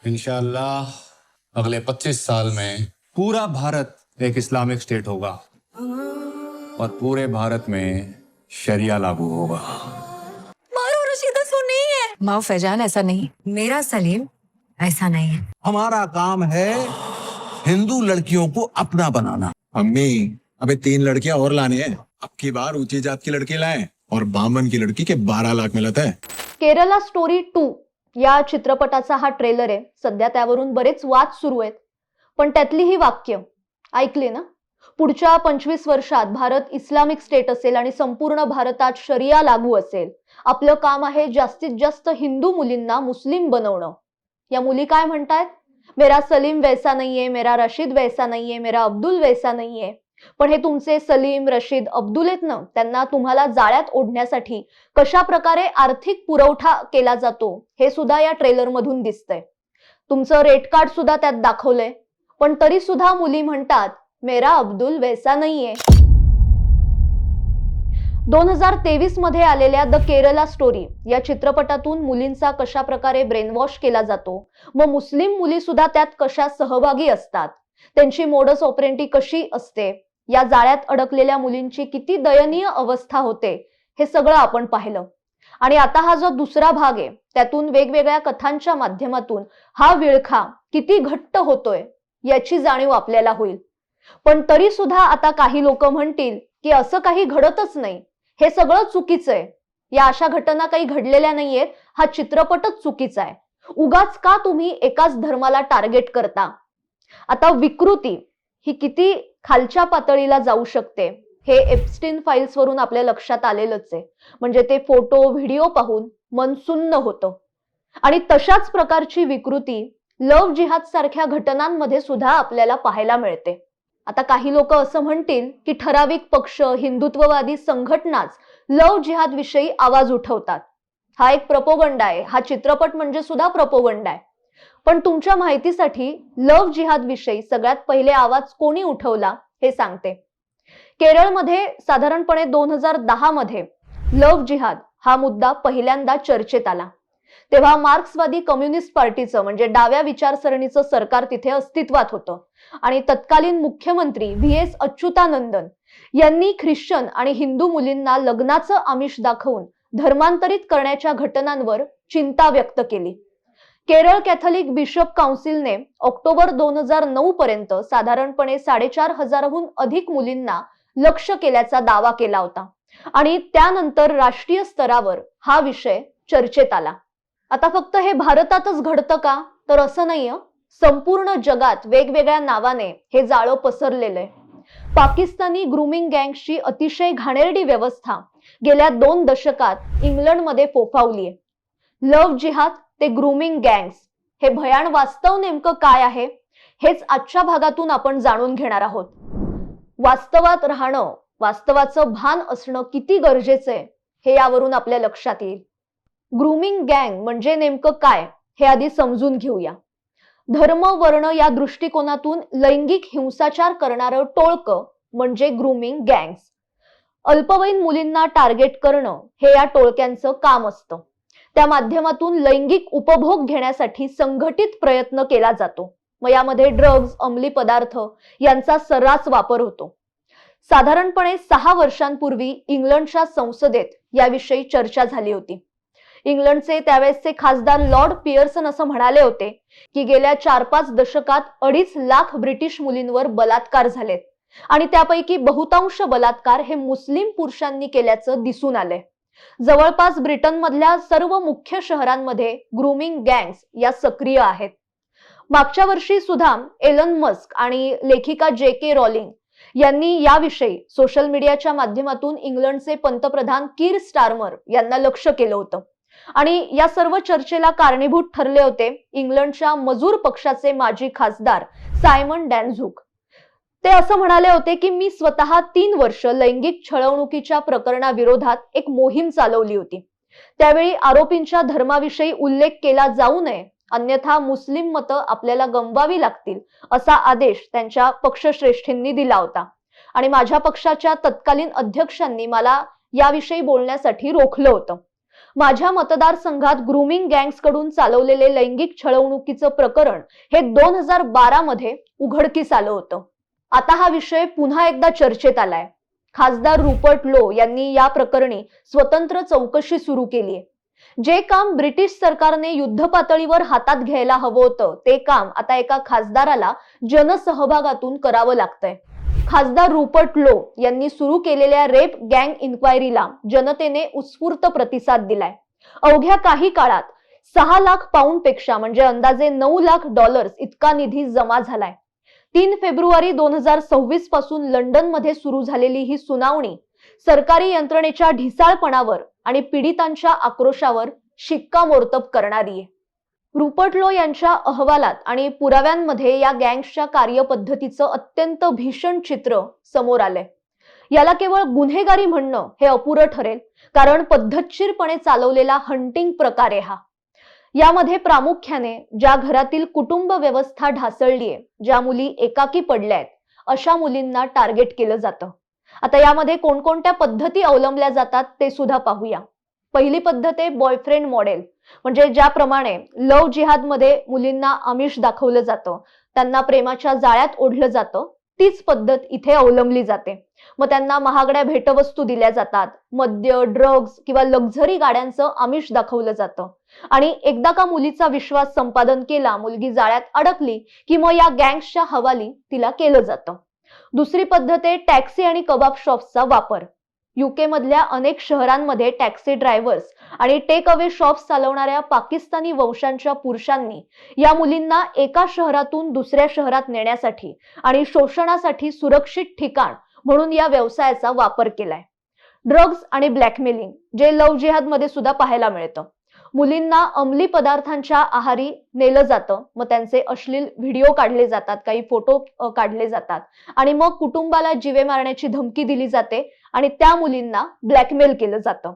इंशाअल्लाह अगले 25 साल में पूरा भारत एक इस्लामिक स्टेट होगा और पूरे भारत में शरिया लागू होगा। मारो रशीदा, सो नहीं है। माँ फैजान, ऐसा नहीं। मेरा सलीम ऐसा नहीं है। हमारा काम है हिंदू लड़कियों को अपना बनाना। अम्मी, अबे 3 लड़कियां और लानी है। अब की बार ऊंची जात की लड़की लाएं और बामन की लड़की के 12 लाख मिलत है। केरला स्टोरी 2 या चित्रपटाचा हा ट्रेलर आहे। सध्या त्यावरून बरेच वाद सुरू आहेत, पण त्यातली ही वाक्य ऐकली ना? पुढच्या 25 वर्षात भारत इस्लामिक स्टेट असेल आणि संपूर्ण भारतात शरिया लागू असेल। आपलं काम आहे जास्तीत जास्त हिंदू मुलींना मुस्लिम बनवणं। या मुली काय म्हणतायत? मेरा सलीम वैसा नाहीये, मेरा रशीद वैसा नाहीये, मेरा अब्दुल वैसा नाहीये। पण हे तुमचे सलीम, रशीद, अब्दुल आहेत ना, त्यांना तुम्हाला जाळ्यात ओढण्यासाठी कशा प्रकारे आर्थिक पुरवठा केला जातो हे सुद्धा या ट्रेलर मधून दिसतंय। तुमचं रेट कार्ड सुद्धा त्यात दाखवलंय, पण तरी सुद्धा मुली म्हणतात मेरा अब्दुल वैसा नाहीये। 2023 मध्ये आलेल्या द केरला स्टोरी या चित्रपटातून मुलींचा कशा प्रकारे ब्रेनवॉश केला जातो, मग मुस्लिम मुली सुद्धा त्यात कशा सहभागी असतात, त्यांची मोडस ऑपरेंटी कशी असते, या जाळ्यात अडकलेल्या मुलींची किती दयनीय अवस्था होते, हे सगळं आपण पाहिलं। आणि आता हा जो दुसरा भाग आहे, त्यातून वेगवेगळ्या कथांच्या माध्यमातून हा विळखा किती घट्ट होतोय याची जाणीव आपल्याला होईल। पण तरी सुद्धा आता काही लोक म्हणतील की असं काही घडतच नाही, हे सगळं चुकीचं आहे, या अशा घटना काही घडलेल्या नाहीयेत, हा चित्रपटच चुकीचा आहे। उगाच का तुम्ही एकाच धर्माला टार्गेट करता? आता विकृती ही किती खालच्या पातळीला जाऊ शकते हे एप्स्टीन फाइल्स वरून आपल्या लक्षात आलेलंच आहे। म्हणजे ते फोटो व्हिडिओ पाहून मन सुन्न होतं। आणि तशाच प्रकारची विकृती लव्ह जिहाद सारख्या घटनांमध्ये सुद्धा आपल्याला पाहायला मिळते। आता काही लोक असं म्हणतील की ठराविक पक्ष, हिंदुत्ववादी संघटनाच लव्ह जिहाद विषयी आवाज उठवतात। हा एक प्रोपोगंडा आहे, हा चित्रपट म्हणजे सुद्धा प्रोपोगंडा आहे। पण तुमच्या माहितीसाठी लव्ह जिहाद विषयी सगळ्यात पहिले आवाज कोणी उठवला हे सांगते। केरळमध्ये साधारणपणे 2010 मध्ये लव्ह जिहाद हा मुद्दा पहिल्यांदा चर्चेत आला। तेव्हा मार्क्सवादी कम्युनिस्ट पार्टीचं म्हणजे डाव्या विचारसरणीचं सरकार तिथे अस्तित्वात होतं आणि तत्कालीन मुख्यमंत्री व्ही.एस. अच्युतानंदन यांनी ख्रिश्चन आणि हिंदू मुलींना लग्नाचं आमिष दाखवून धर्मांतरित करण्याच्या घटनांवर चिंता व्यक्त केली। केरळ कॅथलिक बिशप काउन्सिलने ऑक्टोबर 2009 पर्यंत साधारणपणे 4,500हून अधिक मुलींना लक्ष्य केल्याचा दावा केला होता आणि त्यानंतर राष्ट्रीय स्तरावर हा विषय चर्चेत आला। आता फक्त हे भारतातच घडतं का? तर असं नाहीये, संपूर्ण जगात वेगवेगळ्या नावाने हे जाळं पसरलेलं आहे। पाकिस्तानी ग्रूमिंग गँगची अतिशय घाणेरडी व्यवस्था गेल्या 2 दशकात इंग्लंडमध्ये फोफावलीये। लव्ह जिहाद ते ग्रूमिंग गँग्स हे भयान वास्तव नेमकं काय आहे हेच आजच्या भागातून आपण जाणून घेणार आहोत। वास्तवात राहणं, वास्तवाचं भान असणं किती गरजेचं आहे हे यावरून आपल्या लक्षात येईल। ग्रूमिंग गँग म्हणजे नेमकं काय हे आधी समजून घेऊया। धर्म, वर्ण या दृष्टिकोनातून लैंगिक हिंसाचार करणारं टोळकं म्हणजे ग्रूमिंग गँग्स। अल्पवयीन मुलींना टार्गेट करणं हे या टोळक्यांचं काम असतं। त्या माध्यमातून लैंगिक उपभोग घेण्यासाठी संघटित प्रयत्न केला जातो। मग यामध्ये ड्रग्ज, अंमली पदार्थ यांचा सर्रास वापर होतो। साधारणपणे 6 वर्षांपूर्वी इंग्लंडच्या संसदेत याविषयी चर्चा झाली होती। इंग्लंडचे त्यावेळेसचे खासदार लॉर्ड पियर्सन असं म्हणाले होते की गेल्या 4-5 दशकात 2.5 लाख ब्रिटिश मुलींवर बलात्कार झालेत आणि त्यापैकी बहुतांश बलात्कार हे मुस्लिम पुरुषांनी केल्याचं दिसून आलंय। जवळपास ब्रिटनमधल्या सर्व मुख्य शहरांमध्ये ग्रूमिंग गँग्स या सक्रिय आहेत। मागच्या वर्षी सुद्धा एलन मस्क आणि लेखिका जे.के. रॉलिंग यांनी याविषयी सोशल मीडियाच्या माध्यमातून इंग्लंडचे पंतप्रधान कीर स्टारमर यांना लक्ष्य केलं होतं आणि या सर्व चर्चेला कारणीभूत ठरले होते इंग्लंडच्या मजूर पक्षाचे माजी खासदार सायमन डॅनझुक। ते असं म्हणाले होते की मी स्वतः 3 वर्ष लैंगिक छळवणुकीच्या प्रकरणाविरोधात एक मोहीम चालवली होती। त्यावेळी आरोपींच्या धर्माविषयी उल्लेख केला जाऊ नये, अन्यथा मुस्लिम मतं आपल्याला गमवावी लागतील असा आदेश त्यांच्या पक्षश्रेष्ठींनी दिला होता आणि माझ्या पक्षाच्या तत्कालीन अध्यक्षांनी मला याविषयी बोलण्यासाठी रोखलं होतं। माझ्या मतदारसंघात ग्रूमिंग गँग्स कडून चालवलेले लैंगिक छळवणुकीचं प्रकरण हे 2012 मध्ये उघडकीस आलं होतं. आता हा विषय पुन्हा एकदा चर्चेत आलाय. खासदार रुपर्ट लो यांनी या प्रकरणी स्वतंत्र चौकशी सुरू केली आहे. जे काम ब्रिटिश सरकारने युद्ध पातळीवर हातात घ्यायला हवं होतं ते काम आता एका खासदाराला जनसहभागातून करावं लागतंय. खासदार रुपर्ट लो यांनी सुरू केलेल्या रेप गँग इन्क्वायरीला जनतेने उत्स्फूर्त प्रतिसाद दिलाय. अवघ्या काही काळात 6 लाख पाऊंड पेक्षा म्हणजे अंदाजे $9 लाख इतका निधी जमा झालाय. 3 फेब्रुवारी 2026 पासून लंडन मध्ये सुरू झालेली ही सुनावणी सरकारी यंत्रणेच्या ढिसाळपणावर आणि पीडितांच्या आक्रोशावर शिक्कामोर्तब करणारी आहे. रुपर्ट लो यांच्या अहवालात आणि पुराव्यांमध्ये या गँग्सच्या कार्यपद्धतीचं अत्यंत भीषण चित्र समोर आलंय. याला केवळ गुन्हेगारी म्हणणं हे अपुरं ठरेल, कारण पद्धतशीरपणे चालवलेला हंटिंग प्रकार आहे हा. यामध्ये प्रामुख्याने ज्या घरातील कुटुंब व्यवस्था ढासळलीय, ज्या मुली एकाकी पडल्यात, अशा मुलींना टार्गेट केलं जातं. आता यामध्ये कोणकोणत्या पद्धती अवलंबल्या जातात ते सुद्धा पाहूया. पहिली पद्धत आहे बॉयफ्रेंड मॉडेल, म्हणजे ज्याप्रमाणे लव्ह जिहाद मध्ये मुलींना आमिष दाखवलं जातं, त्यांना प्रेमाच्या जाळ्यात ओढलं जातं, तीच पद्धत इथे अवलंबली जाते. मग त्यांना महागड्या भेटवस्तू दिल्या जातात, मद्य, ड्रग्ज किंवा लक्झरी गाड्यांचं आमिष दाखवलं जातं आणि एकदा का मुलीचा विश्वास संपादन केला, मुलगी जाळ्यात अडकली की मग या गँग्सच्या हवाली तिला केलं जातं. दुसरी पद्धत आहे टॅक्सी आणि कबाब शॉप्सचा वापर. UK मधल्या अनेक शहरांमध्ये टॅक्सी ड्रायव्हर्स आणि टेक अवे शॉप्स चालवणाऱ्या पाकिस्तानी वंशांच्या पुरुषांनी या मुलींना एका शहरातून दुसऱ्या शहरात नेण्यासाठी आणि शोषणासाठी सुरक्षित ठिकाण म्हणून या व्यवसायाचा वापर केलाय. ड्रग्ज आणि ब्लॅकमेलिंग, जे लव्ह जिहाद मध्ये सुद्धा पाहायला मिळतं. मुलींना अंमली पदार्थांच्या आहारी नेलं जातं, मग त्यांचे अश्लील व्हिडिओ काढले जातात, काही फोटो काढले जातात आणि मग कुटुंबाला जीवे मारण्याची धमकी दिली जाते आणि त्या मुलींना ब्लॅकमेल केलं जातं.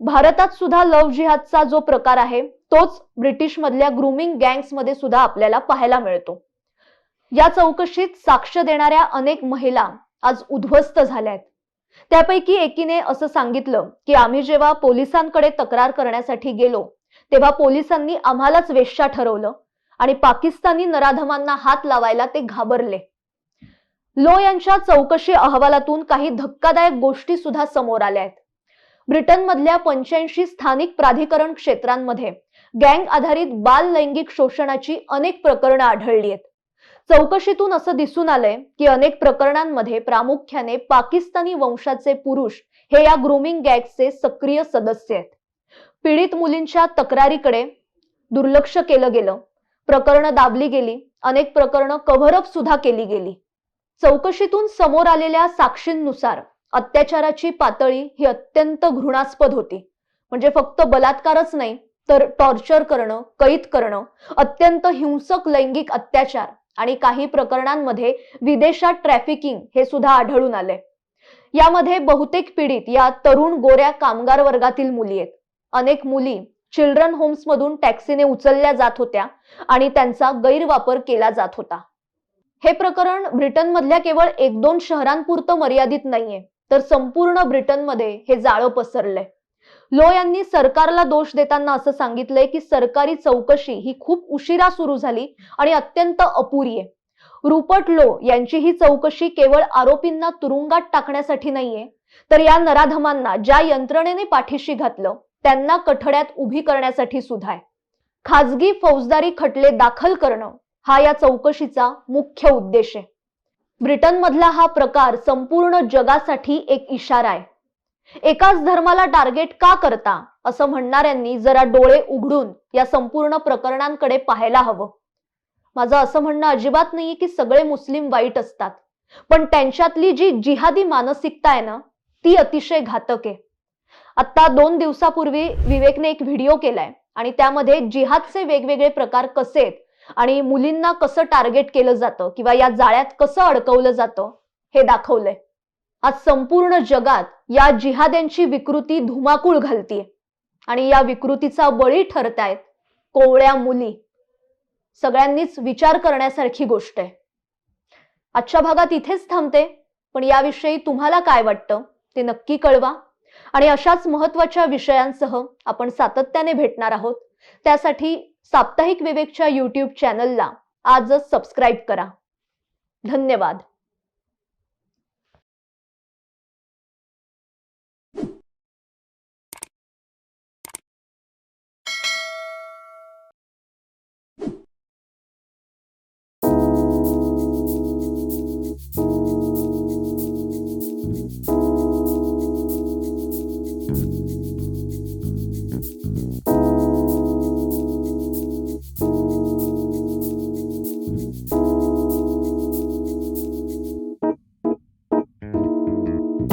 भारतात सुद्धा लव्ह जिहादचा जो प्रकार आहे तोच ब्रिटिश मधल्या ग्रूमिंग गँग्स मध्ये सुद्धा आपल्याला पाहायला मिळतो. या चौकशीत साक्ष देणाऱ्या अनेक महिला आज उद्ध्वस्त झाल्यात. त्यापैकी एकीने असं सांगितलं की आम्ही जेव्हा पोलिसांकडे तक्रार करण्यासाठी गेलो तेव्हा पोलिसांनी आम्हालाच वेश्या ठरवलं आणि पाकिस्तानी नराधमांना हात लावायला ते घाबरले. लो यांच्या चौकशी अहवालातून काही धक्कादायक गोष्टी सुद्धा समोर आल्या आहेत. ब्रिटनमधल्या 85 स्थानिक प्राधिकरण क्षेत्रांमध्ये गँग आधारित बाल लैंगिक शोषणाची अनेक प्रकरणं आढळली आहेत. चौकशीतून असं दिसून आलंय की अनेक प्रकरणांमध्ये प्रामुख्याने पाकिस्तानी वंशाचे पुरुष हे या ग्रूमिंग गँगचे सक्रिय सदस्य आहेत. पीडित मुलींच्या तक्रारीकडे दुर्लक्ष केलं गेलं, प्रकरणं दाबली गेली, अनेक प्रकरणं कव्हरअप सुद्धा केली गेली. चौकशीतून समोर आलेल्या साक्षींनुसार अत्याचाराची पातळी ही अत्यंत घृणास्पद होती. म्हणजे फक्त बलात्कारच नाही तर टॉर्चर करणं, कैद करणं, अत्यंत हिंसक लैंगिक अत्याचार आणि काही प्रकरणांमध्ये विदेशात ट्रॅफिकिंग हे सुद्धा आढळून आले. यामध्ये बहुतेक पीडित या तरुण गोऱ्या कामगार वर्गातील मुली आहेत. अनेक मुली चिल्ड्रन होम्स मधून टॅक्सीने उचलल्या जात होत्या आणि त्यांचा गैरवापर केला जात होता. हे प्रकरण ब्रिटनमधल्या केवळ 1-2 शहरांपुरतं मर्यादित नाहीये, तर संपूर्ण ब्रिटनमध्ये हे जाळं पसरलंय. लो यांनी सरकारला दोष देताना असं सांगितलंय की सरकारी चौकशी ही खूप उशिरा सुरू झाली आणि अत्यंत अपुरी आहे. रुपर्ट लो यांची ही चौकशी केवळ आरोपींना तुरुंगात टाकण्यासाठी नाहीये, तर या नराधमांना ज्या यंत्रणेने पाठीशी घातलं त्यांना कठड्यात उभी करण्यासाठी सुद्धा आहे. खाजगी फौजदारी खटले दाखल करणं हा या चौकशीचा मुख्य उद्देश आहे. ब्रिटनमधला हा प्रकार संपूर्ण जगासाठी एक इशारा आहे. एकाच धर्माला टार्गेट का करता असं म्हणणाऱ्यांनी जरा डोळे उघडून या संपूर्ण प्रकरणांकडे पाहायला हवं. माझं असं म्हणणं अजिबात नाहीये की सगळे मुस्लिम वाईट असतात, पण त्यांच्यातली जी जिहादी मानसिकता आहे ना ती अतिशय घातक आहे. आता 2 दिवसापूर्वी विवेकने एक व्हिडिओ केलाय आणि त्यामध्ये जिहादचे वेगवेगळे प्रकार कसे आहेत आणि मुलींना कसं टार्गेट केलं जातं किंवा या जाळ्यात कसं अडकवलं जातं हे दाखवलंय. आज संपूर्ण जगात या जिहाद्यांची विकृती धुमाकूळ घालतीये आणि या विकृतीचा बळी ठरतायत कोवळ्या मुली. सगळ्यांनीच विचार करण्यासारखी गोष्ट आहे. आजच्या भागात इथेच थांबते, पण याविषयी तुम्हाला काय वाटतं ते नक्की कळवा. आणि अशाच महत्त्वाच्या विषयांसह आपण सातत्याने भेटणार आहोत. त्यासाठी साप्ताहिक विवेकच्या YouTube चॅनलला आजच सबस्क्राईब करा. धन्यवाद.